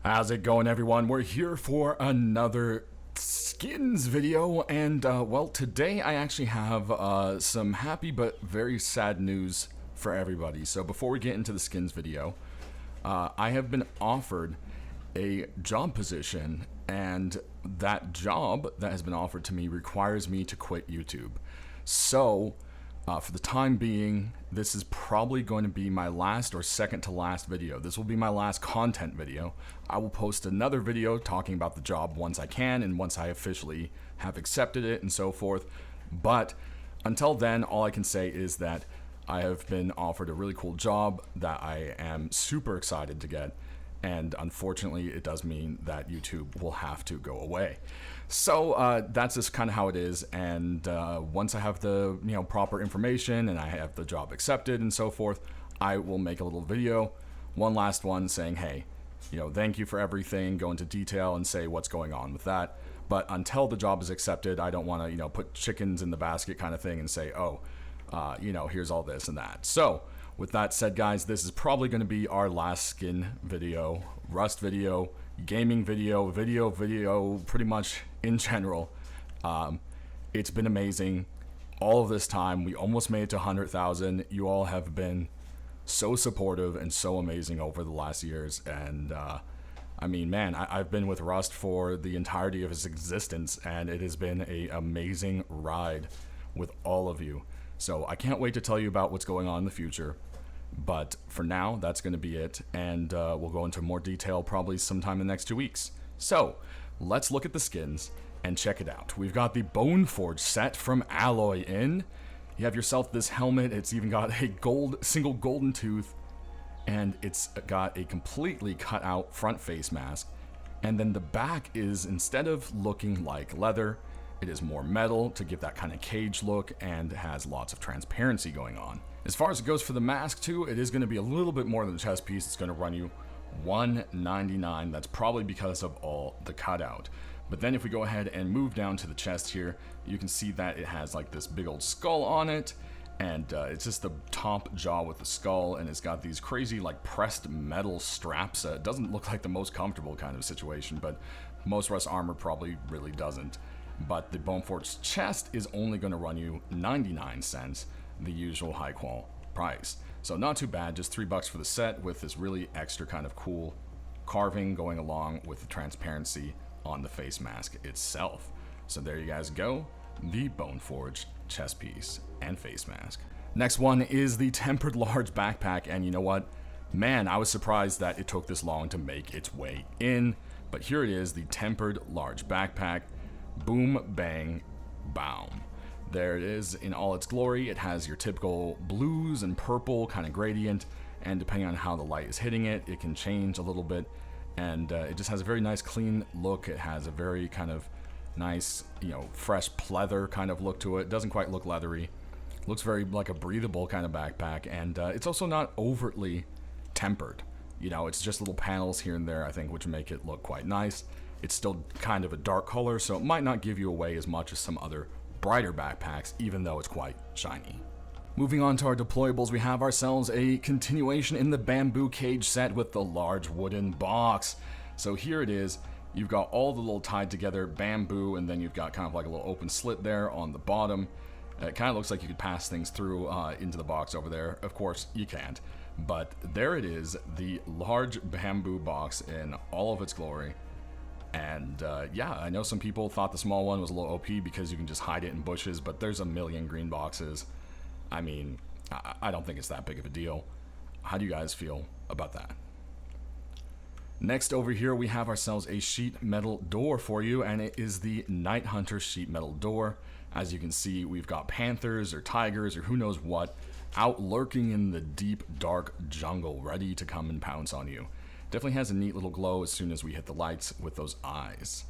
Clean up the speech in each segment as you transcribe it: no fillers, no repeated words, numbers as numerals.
How's it going, everyone? We're here for another skins video, and well, today I actually have some happy but very sad news for everybody. So before we get into the skins video, I have been offered a job position, and that job that has been offered to me requires me to quit YouTube. So for the time being, this is probably going to be my last or second to last video. This will be my last content video. I will post another video talking about the job once I can and once I officially have accepted it and so forth. But until then, all I can say is that I have been offered a really cool job that I am super excited to get. And unfortunately, it does mean that YouTube will have to go away. So that's just kind of how it is. And once I have the proper information and I have the job accepted and so forth, I will make a little video, one last one, saying, hey, thank you for everything, go into detail and say what's going on with that. But until the job is accepted, I don't want to put chickens in the basket kind of thing and say, oh, here's all this and that. So with that said, guys, this is probably going to be our last skin video, Rust video, gaming video, pretty much in general. It's been amazing all of this time. We almost made it to 100,000. You all have been so supportive and so amazing over the last years. And I mean, man, I've been with Rust for the entirety of its existence, and it has been an amazing ride with all of you. So I can't wait to tell you about what's going on in the future. But for now, that's going to be it, and we'll go into more detail probably sometime in the next 2 weeks. So let's look at the skins and check it out. We've got the Boneforged set from Alloy in. You have yourself this helmet. It's even got a single golden tooth, and it's got a completely cut out front face mask. And then the back is, instead of looking like leather, it is more metal to give that kind of cage look, and has lots of transparency going on. As far as it goes for the mask too, it is going to be a little bit more than the chest piece. It's going to run you $199. That's probably because of all the cutout. But then if we go ahead and move down to the chest here, you can see that it has like this big old skull on it, and it's just the top jaw with the skull, and it's got these crazy like pressed metal straps. It doesn't look like the most comfortable kind of situation, but most Rust armor probably really doesn't. But the Boneforged chest is only going to run you 99 cents, the usual high qual price. So not too bad, just $3 for the set with this really extra kind of cool carving going along with the transparency on the face mask itself. So there you guys go, the Boneforged chest piece and face mask. Next one is the tempered large backpack, and you know what? Man, I was surprised that it took this long to make its way in, but here it is, the tempered large backpack. Boom, bang, boom. There it is in all its glory. It has your typical blues and purple kind of gradient, and depending on how the light is hitting it, it can change a little bit. And it just has a very nice clean look. It has a very kind of nice, fresh pleather kind of look to it. It doesn't quite look leathery. Looks very like a breathable kind of backpack, and it's also not overtly tempered. It's just little panels here and there, I think, which make it look quite nice. It's still kind of a dark color, so it might not give you away as much as some other brighter backpacks, even though it's quite shiny. Moving on to our deployables, we have ourselves a continuation in the bamboo cage set with the large wooden box. So here it is. You've got all the little tied together bamboo, and then you've got kind of like a little open slit there on the bottom. It kind of looks like you could pass things through into the box over there. Of course, you can't. But there it is, the large bamboo box in all of its glory. And yeah, I know some people thought the small one was a little OP because you can just hide it in bushes, but there's a million green boxes. I mean, I don't think it's that big of a deal. How do you guys feel about that? Next over here, we have ourselves a sheet metal door for you, and it is the Night Hunter sheet metal door. As you can see, we've got panthers or tigers or who knows what out lurking in the deep, dark jungle, ready to come and pounce on you. Definitely has a neat little glow as soon as we hit the lights with those eyes.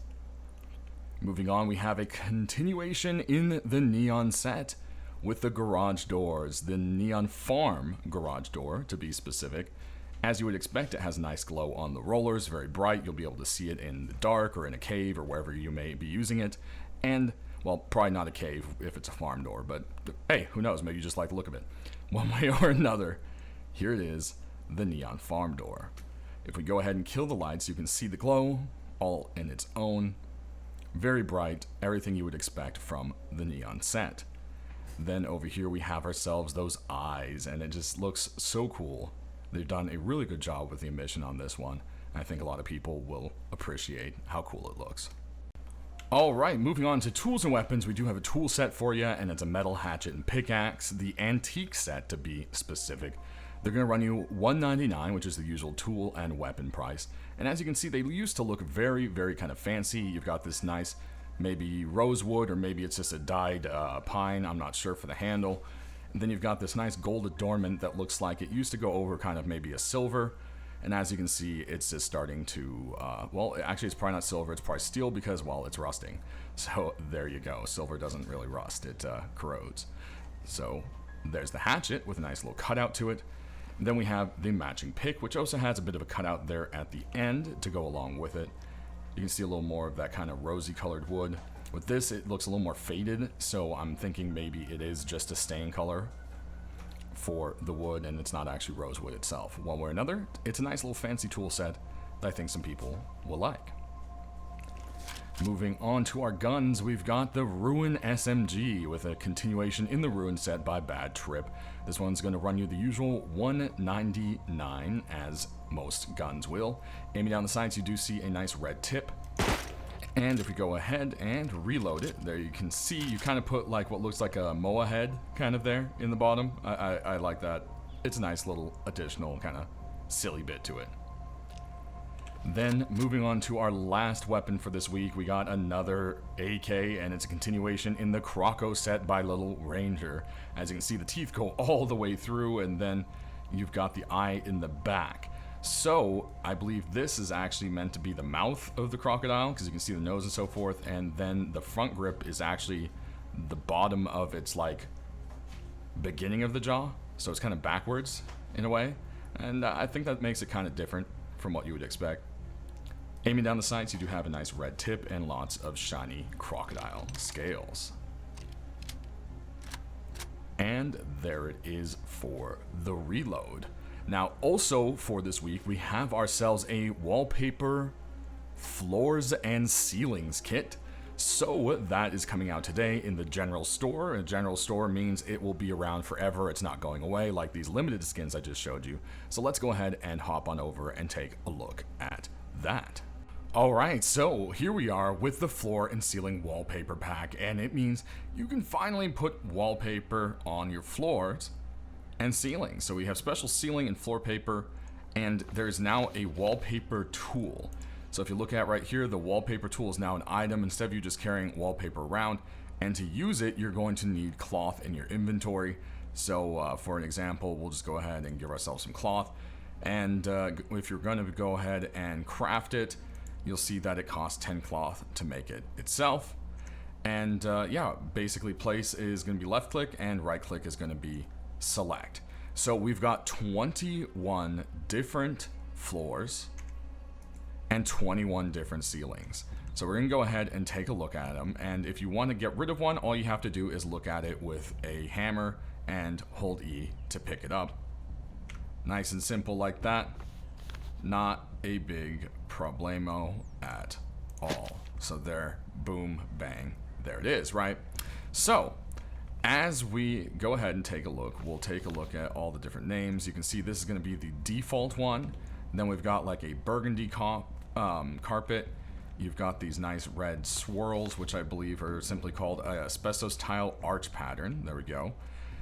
Moving on, we have a continuation in the neon set with the garage doors, the Neon Farm garage door to be specific. As you would expect, it has a nice glow on the rollers, very bright. You'll be able to see it in the dark or in a cave or wherever you may be using it. And, well, probably not a cave if it's a farm door, but hey, who knows, maybe you just like the look of it. One way or another, here it is, the Neon Farm door. If we go ahead and kill the lights, you can see the glow all in its own. Very bright, everything you would expect from the neon set. Then over here we have ourselves those eyes, and it just looks so cool. They've done a really good job with the emission on this one. I think a lot of people will appreciate how cool it looks. Alright, moving on to tools and weapons, we do have a tool set for you, and it's a metal hatchet and pickaxe, the antique set to be specific. They're going to run you $199, which is the usual tool and weapon price. And as you can see, they used to look very, very kind of fancy. You've got this nice, maybe rosewood, or maybe it's just a dyed pine, I'm not sure, for the handle. And then you've got this nice gold adornment that looks like it used to go over kind of maybe a silver. And as you can see, it's just starting to, well, actually it's probably not silver, it's probably steel because, well, it's rusting. So there you go. Silver doesn't really rust, it corrodes. So there's the hatchet with a nice little cutout to it. And then we have the matching pick, which also has a bit of a cutout there at the end to go along with it. You can see a little more of that kind of rosy colored wood. With this, it looks a little more faded, so I'm thinking maybe it is just a stain color for the wood, and it's not actually rosewood itself. One way or another, it's a nice little fancy tool set that I think some people will like. Moving on to our guns, we've got the Ruin SMG with a continuation in the Ruin set by Bad Trip. This one's going to run you the usual $199, as most guns will. Aiming down the sights, you do see a nice red tip. And if we go ahead and reload it, there you can see you kind of put like what looks like a MOA head kind of there in the bottom. I like that. It's a nice little additional kind of silly bit to it. Then moving on to our last weapon for this week, we got another AK, and it's a continuation in the Croco set by Little Ranger. As you can see, the teeth go all the way through, and then you've got the eye in the back. So I believe this is actually meant to be the mouth of the crocodile, because you can see the nose and so forth, and then the front grip is actually the bottom of its like beginning of the jaw, so it's kind of backwards in a way, and I think that makes it kind of different from what you would expect. Aiming down the sights, you do have a nice red tip and lots of shiny crocodile scales. And there it is for the reload. Now, also for this week, we have ourselves a wallpaper floors and ceilings kit. So that is coming out today in the general store. A general store means it will be around forever. It's not going away like these limited skins I just showed you. So let's go ahead and hop on over and take a look at that. Alright, so here we are with the floor and ceiling wallpaper pack, and it means you can finally put wallpaper on your floors and ceiling. So we have special ceiling and floor paper, and there's now a wallpaper tool. So if you look at right here, the wallpaper tool is now an item instead of you just carrying wallpaper around. And to use it, you're going to need cloth in your inventory. So for an example, we'll just go ahead and give ourselves some cloth. And if you're going to go ahead and craft it, you'll see that it costs 10 cloth to make it itself. And yeah, basically place is going to be left click and right click is going to be select. So we've got 21 different floors and 21 different ceilings. So we're gonna go ahead and take a look at them, and if you want to get rid of one, all you have to do is look at it with a hammer and hold E to pick it up. Nice and simple like that. Not a big problemo at all. So there, boom, bang, there it is, right? So as we go ahead and take a look, we'll take a look at all the different names. You can see this is going to be the default one. And then we've got like a burgundy carpet. You've got these nice red swirls, which I believe are simply called a asbestos tile arch pattern. There we go.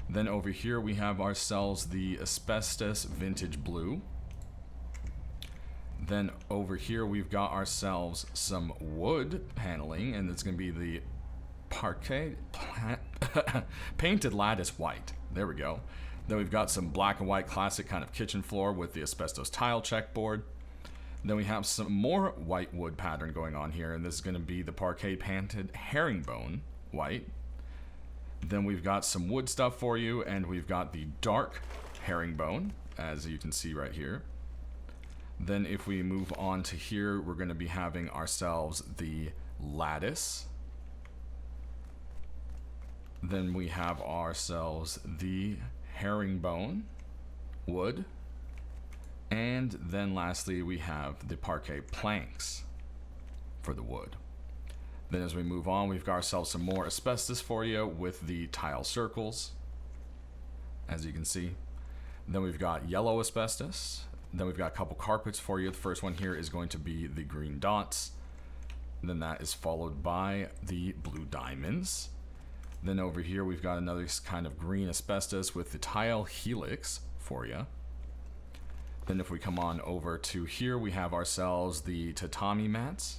Then over here we have ourselves the asbestos vintage blue. Then over here we've got ourselves some wood paneling, and it's going to be the parquet painted lattice white. There we go. Then we've got some black and white classic kind of kitchen floor with the asbestos tile checkboard. Then we have some more white wood pattern going on here, and this is going to be the parquet painted herringbone white. Then we've got some wood stuff for you, and we've got the dark herringbone, as you can see right here. Then if we move on to here, we're going to be having ourselves the lattice. Then we have ourselves the herringbone wood. And then lastly, we have the parquet planks for the wood. Then as we move on, we've got ourselves some more asbestos for you with the tile circles, as you can see. Then we've got yellow asbestos. Then we've got a couple carpets for you. The first one here is going to be the green dots. Then that is followed by the blue diamonds. Then over here we've got another kind of green asbestos with the tile helix for you. Then if we come on over to here, we have ourselves the tatami mats.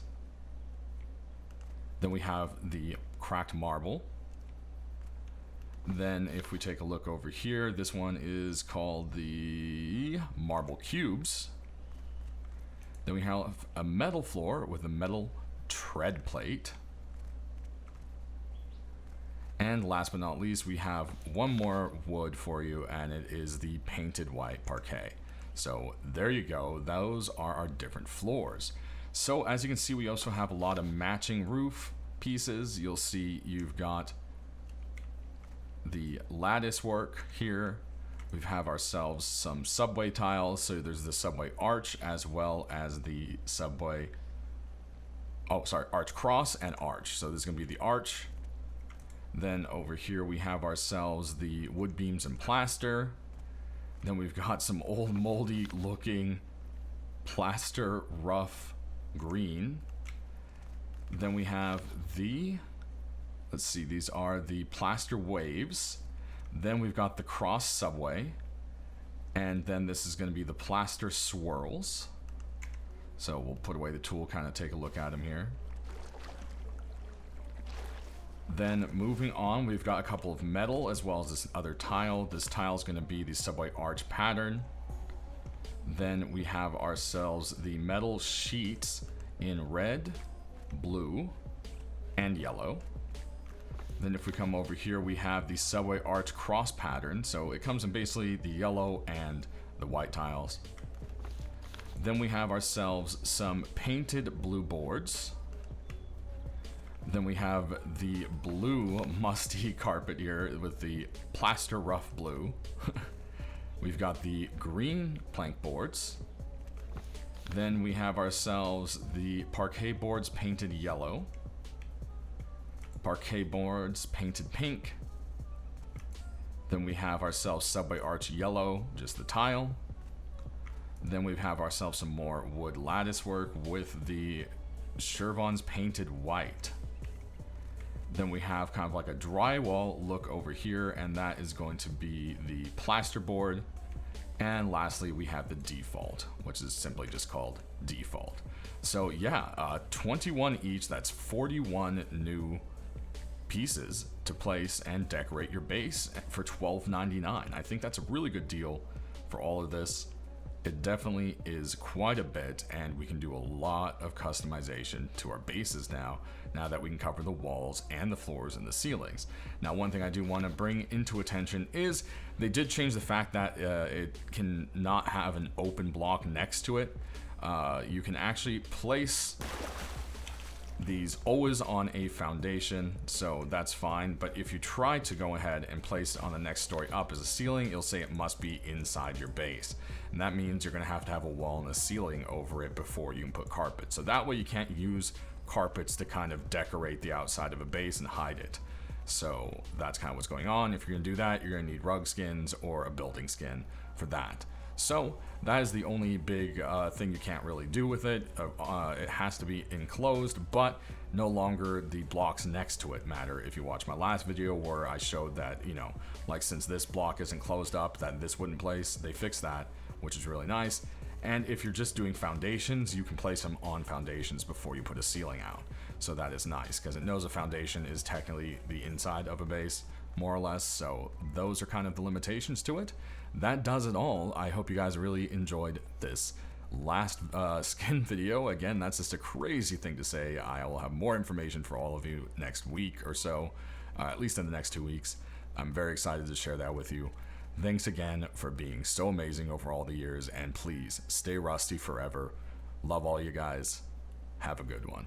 Then we have the cracked marble. Then if we take a look over here, this one is called the marble cubes. Then we have a metal floor with a metal tread plate. And last but not least, we have one more wood for you, and it is the painted white parquet. So there you go, those are our different floors. So as you can see, we also have a lot of matching roof pieces. You'll see you've got the lattice work here. We have ourselves some subway tiles. So there's the subway arch as well as the subway, arch cross and arch. So this is gonna be the arch. Then over here we have ourselves the wood beams and plaster. Then we've got some old moldy looking plaster rough green. Then we have the, let's see, these are the plaster waves. Then we've got the cross subway. And then this is going to be the plaster swirls. So we'll put away the tool, kind of take a look at them here. Then moving on, we've got a couple of metal as well as this other tile. This tile is going to be the subway arch pattern. Then we have ourselves the metal sheets in red, blue, and yellow. Then if we come over here, we have the subway arch cross pattern. So it comes in basically the yellow and the white tiles. Then we have ourselves some painted blue boards. Then we have the blue musty carpet here with the plaster rough blue. We've got the green plank boards. Then we have ourselves the parquet boards painted yellow. Parquet boards painted pink. Then we have ourselves subway arch yellow, just the tile. Then we have ourselves some more wood lattice work with the Shervons painted white. Then we have kind of like a drywall look over here, and that is going to be the plasterboard. And lastly, we have the default, which is simply just called default. So yeah, 21 each, that's 41 new pieces to place and decorate your base for $12.99. I think that's a really good deal for all of this. It definitely is quite a bit, and we can do a lot of customization to our bases now that we can cover the walls and the floors and the ceilings. Now, one thing I do want to bring into attention is they did change the fact that it can not have an open block next to it. You can actually place these always on a foundation, so that's fine. But if you try to go ahead and place it on the next story up as a ceiling, it'll say it must be inside your base. And that means you're gonna have to have a wall and a ceiling over it before you can put carpet. So that way you can't use carpets to kind of decorate the outside of a base and hide it. So that's kind of what's going on. If you're gonna do that, you're gonna need rug skins or a building skin for that. So that is the only big thing you can't really do with it. It has to be enclosed, but no longer the blocks next to it matter. If you watch my last video where I showed that, you know, like since this block isn't closed up, that this wouldn't place, they fixed that, which is really nice. And if you're just doing foundations, you can place them on foundations before you put a ceiling out. So that is nice because it knows a foundation is technically the inside of a base, more or less. So those are kind of the limitations to it. That does it all. I hope you guys really enjoyed this last skin video. Again, that's just a crazy thing to say. I will have more information for all of you next week or so, at least in the next 2 weeks. I'm very excited to share that with you. Thanks again for being so amazing over all the years, and please stay rusty forever. Love all you guys. Have a good one.